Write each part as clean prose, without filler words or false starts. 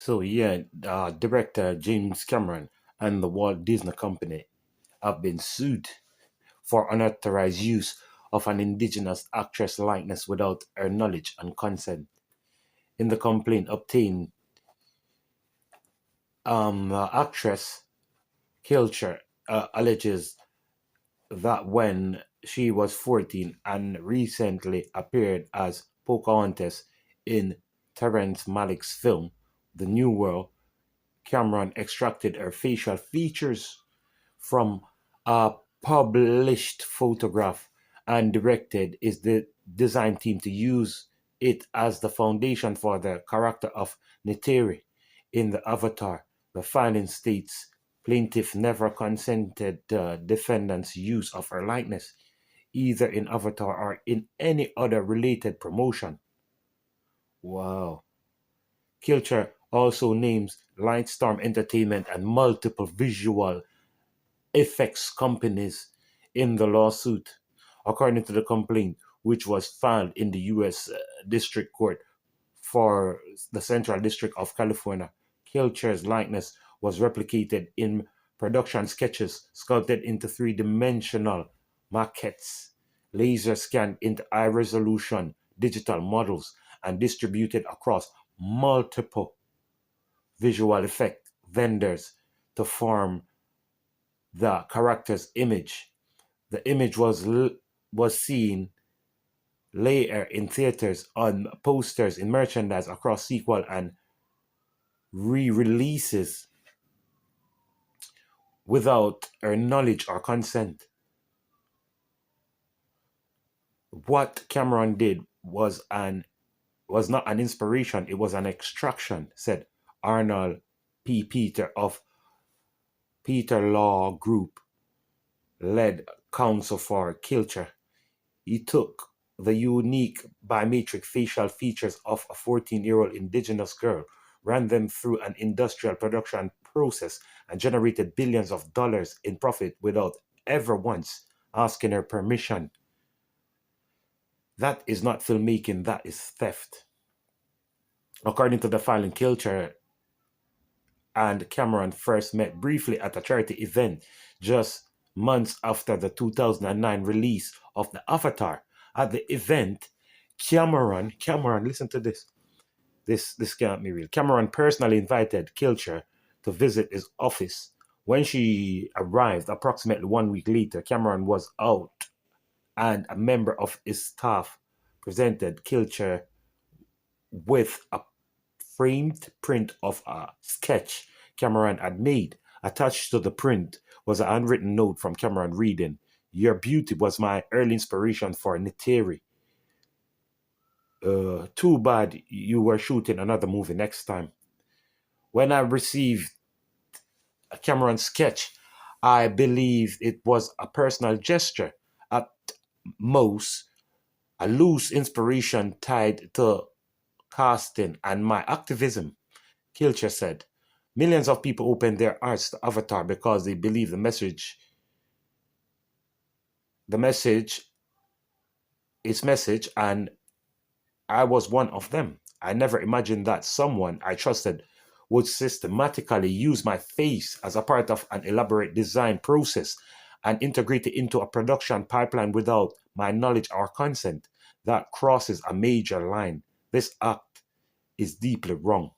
So yeah, director James Cameron and the Walt Disney Company have been sued for unauthorized use of an indigenous actress likeness without her knowledge and consent. In the complaint obtained, actress Kilcher alleges that when she was 14 and recently appeared as Pocahontas in Terrence Malick's film The New World, Cameron extracted her facial features from a published photograph and directed his design team to use it as the foundation for the character of Neytiri in the Avatar. The filing states plaintiff never consented to defendant's use of her likeness, either in Avatar or in any other related promotion. Wow. Kilcher also names Lightstorm Entertainment and multiple visual effects companies in the lawsuit. According to the complaint, which was filed in the U.S. District Court for the Central District of California, Kilcher's likeness was replicated in production sketches sculpted into three-dimensional maquettes, laser scanned into high-resolution digital models, and distributed across multiple visual effect vendors to form the character's image. The image was seen later in theaters, on posters, in merchandise across sequel and re-releases without her knowledge or consent. What Cameron did was not an inspiration, it was an extraction, said Arnold P. Peter of Peter Law Group, led counsel for Kilcher. He took the unique biometric facial features of a 14-year-old indigenous girl, ran them through an industrial production process, and generated billions of dollars in profit without ever once asking her permission. That is not filmmaking, that is theft. According to the filing, Kilcher and Cameron first met briefly at a charity event just months after the 2009 release of the Avatar. At the event, Cameron, listen to this. This can't be real. Cameron personally invited Kilcher to visit his office. When she arrived, approximately 1 week later, Cameron was out, and a member of his staff presented Kilcher with a framed print of a sketch Cameron had made. Attached to the print was a handwritten note from Cameron reading, "Your beauty was my early inspiration for Neytiri. Too bad you were shooting another movie next time." When I received a Cameron sketch, I believed it was a personal gesture, at most a loose inspiration tied to casting and my activism, Kilcher said. Millions of people opened their hearts to Avatar because they believe the message, its message, and I was one of them. I never imagined that someone I trusted would systematically use my face as a part of an elaborate design process and integrate it into a production pipeline without my knowledge or consent. That crosses a major line. This act is deeply wrong.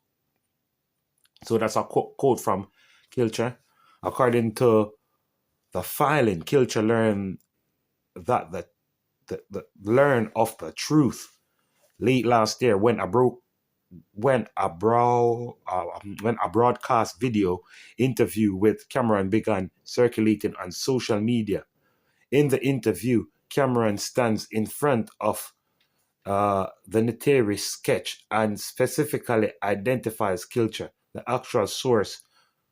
So that's a quote from Kilcher. According to the filing, Kilcher learned that the learn of the truth late last year when a broadcast video interview with Cameron began circulating on social media. In the interview, Cameron stands in front of the Neytiri sketch and specifically identifies Kilcher. The actual source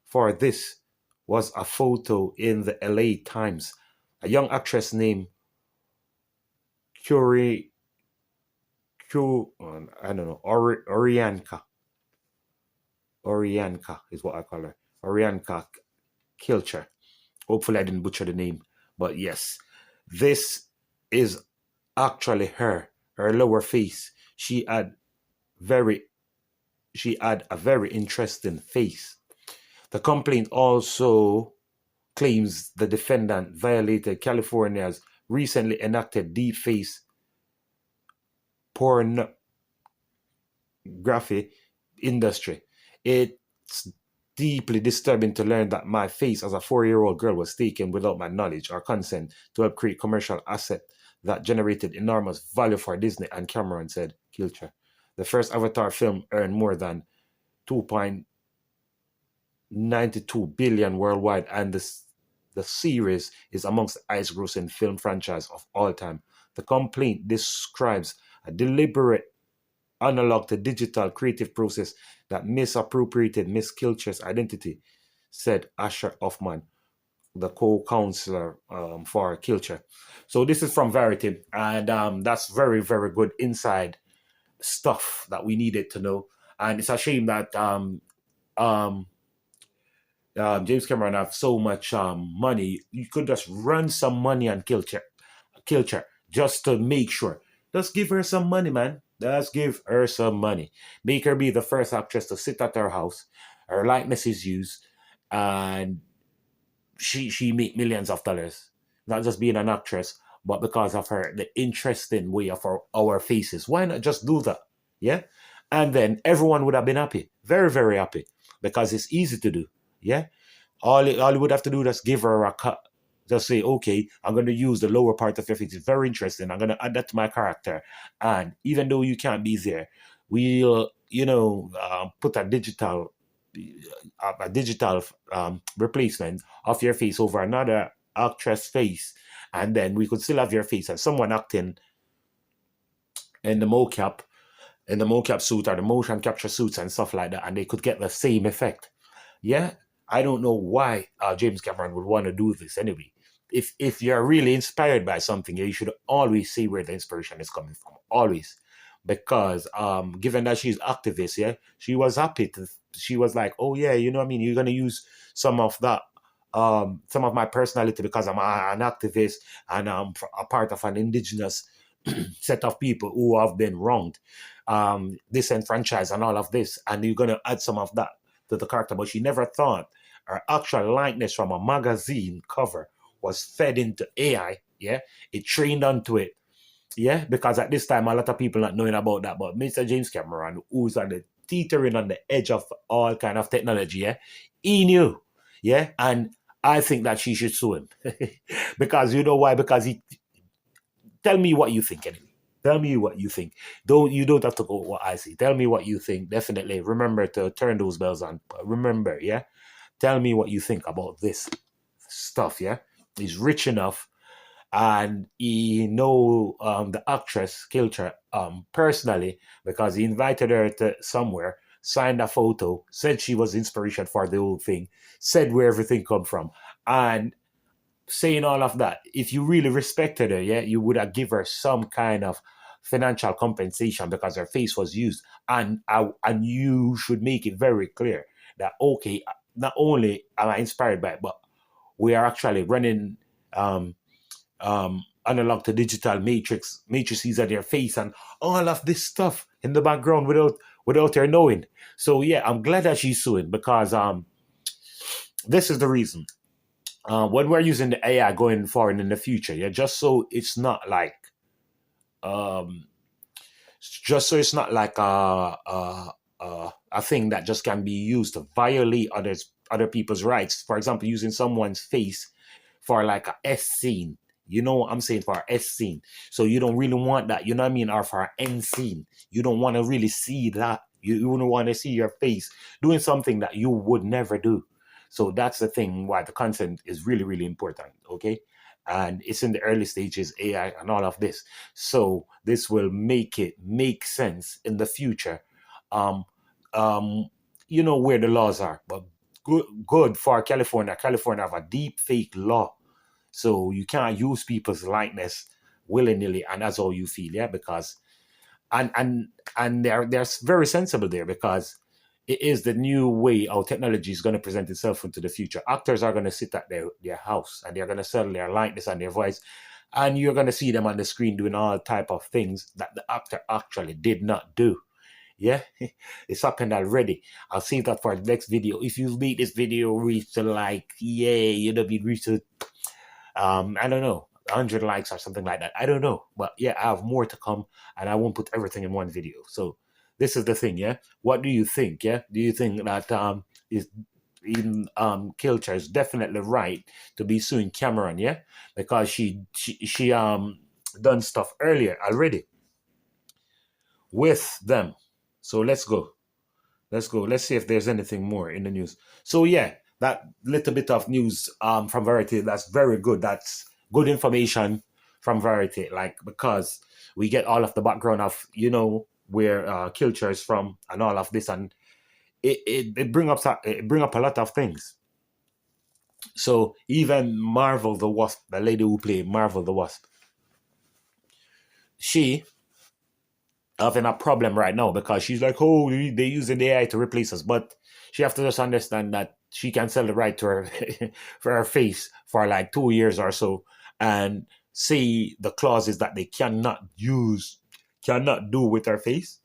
for this was a photo in the LA Times. A young actress named Curie, I don't know, Orianka is what I call her. Orianka Kilcher. Hopefully I didn't butcher the name. But yes, this is actually her lower face. She had very she had a very interesting face. The complaint also claims the defendant violated California's recently enacted deep face pornography industry. It's deeply disturbing to learn that my face as a 4-year-old girl was taken without my knowledge or consent to help create commercial asset that generated enormous value for Disney and Cameron, said Kilcher. The first Avatar film earned more than 2.92 billion worldwide, and the series is amongst the highest grossing film franchise of all time. The complaint describes a deliberate analog to digital creative process that misappropriated Miss Kilcher's identity, said Asher Hoffman, the co-counselor for Kilcher. So this is from Verity, and that's very, very good inside stuff that we needed to know. And it's a shame that um, James Cameron have so much money. You could just run some money on Kilcher, just to make sure. Just give her some money, man. Just give her some money. Make her be the first actress to sit at her house. Her likeness is used, and she make millions of dollars. Not just being an actress, but because of her the interesting way of our faces. Why not just do that? Yeah, and then everyone would have been happy, very very happy, because it's easy to do. Yeah, all you would have to do is just give her a cut. Just say, okay, I'm going to use the lower part of your face. It's very interesting. I'm going to add that to my character. And even though you can't be there, we'll, put a digital replacement of your face over another actress face. And then we could still have your face and someone acting in the mocap, suit or the motion capture suits and stuff like that. And they could get the same effect. Yeah, I don't know why James Cameron would want to do this anyway. If you're really inspired by something, you should always see where the inspiration is coming from. Always, because given that she's activist, yeah, she was happy to. She was like, oh yeah, you know what I mean. You're gonna use some of that, some of my personality because I'm an activist and I'm a part of an indigenous set of people who have been wronged, disenfranchised, and all of this, and you're gonna add some of that to the character. But she never thought her actual likeness from a magazine cover was fed into AI. Yeah, it trained onto it. Yeah, because at this time a lot of people not knowing about that. But Mr. James Cameron, who's on the teetering on the edge of all kind of technology, yeah, he knew. Yeah, and I think that she should sue him because you know why? Because he tell me what you think anyway. Tell me what you think. You don't have to go what I say. Tell me what you think. Definitely remember to turn those bells on. Remember, yeah. Tell me what you think about this stuff. Yeah, he's rich enough, and he know the actress Kilcher personally because he invited her to somewhere, signed a photo, said she was inspiration for the whole thing, said where everything come from, and saying all of that, if you really respected her, yeah, you would have give her some kind of financial compensation because her face was used, and you should make it very clear that okay, not only am I inspired by it, but we are actually running analog to digital matrices at their face and all of this stuff in the background without her knowing. So yeah, I'm glad that she's suing because this is the reason when we're using the AI going forward in the future, yeah, um, just so it's not like a thing that just can be used to violate other people's rights. For example, using someone's face for like a S scene. You know what I'm saying, for a S scene. So you don't really want that, you know what I mean, or for an N scene. You don't want to really see that. You wouldn't want to see your face doing something that you would never do. So that's the thing why the content is really, really important. Okay. And it's in the early stages, AI and all of this. So this will make it make sense in the future. Um, where the laws are, but good for California. California have a deep fake law, so you can't use people's likeness willy nilly, and that's all you feel, yeah. Because and they're very sensible there because it is the new way how technology is going to present itself into the future. Actors are going to sit at their house and they're going to sell their likeness and their voice, and you're going to see them on the screen doing all type of things that the actor actually did not do. Yeah, it's happened already. I'll save that for the next video. If you make this video reach to like, yeah, you know, be reach to I don't know, 100 likes or something like that. I don't know. But yeah, I have more to come and I won't put everything in one video. So this is the thing, yeah? What do you think, yeah? Do you think that is in Kilcher is definitely right to be suing Cameron, yeah? Because she done stuff earlier already with them. So let's go. Let's go. Let's see if there's anything more in the news. So yeah, that little bit of news from Variety, that's very good. That's good information from Variety, like because we get all of the background of, you know, where Kilcher is from and all of this, and it bring up a lot of things. So even Marvel the Wasp, the lady who played Marvel the Wasp, she having a problem right now because she's like, oh, they're using AI to replace us. But she have to just understand that she can sell the right to her for her face for like 2 years or so, and see the clauses that they cannot do with her face,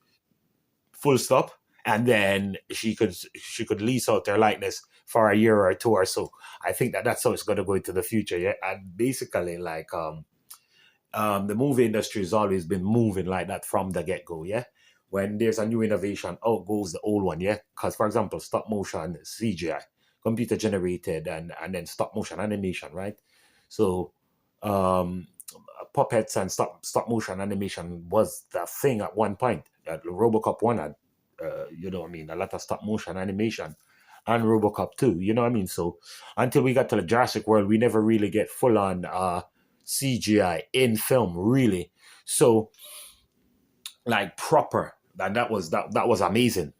full stop. And then she could lease out their likeness for a year or two or so. I think that that's how it's going to go into the future. Yeah, and basically like the movie industry has always been moving like that from the get go. Yeah, when there's a new innovation, out goes the old one. Yeah, because for example, stop motion, CGI, computer generated, and then stop motion animation, right? So, um, puppets and stop motion animation was the thing at one point. RoboCop one had, you know what I mean, a lot of stop motion animation. And RoboCop 2, you know what I mean? So until we got to the Jurassic World, we never really get full on CGI in film, really. So like proper, and that was amazing.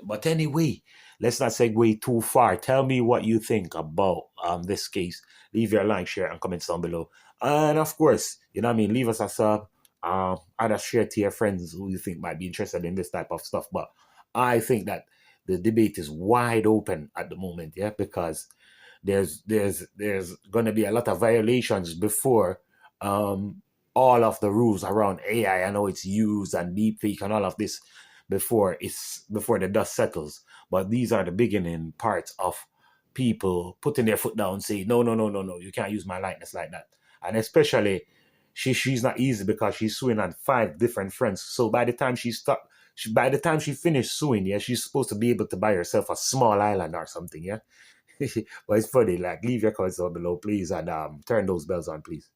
But anyway, let's not segue too far. Tell me what you think about this case. Leave your like, share, and comments down below. And of course, you know what I mean, leave us a sub. Either share to your friends who you think might be interested in this type of stuff. But I think that the debate is wide open at the moment, yeah, because there's going to be a lot of violations before um, all of the rules around AI. I know it's used and deepfake and all of this before the dust settles. But these are the beginning parts of people putting their foot down, saying no, no, no, no, no, you can't use my likeness like that. And especially she's not easy because she's suing on 5 different fronts. So by the time she finished suing, yeah, she's supposed to be able to buy herself a small island or something, yeah. But it's funny. Like, leave your comments down below, please, and turn those bells on, please.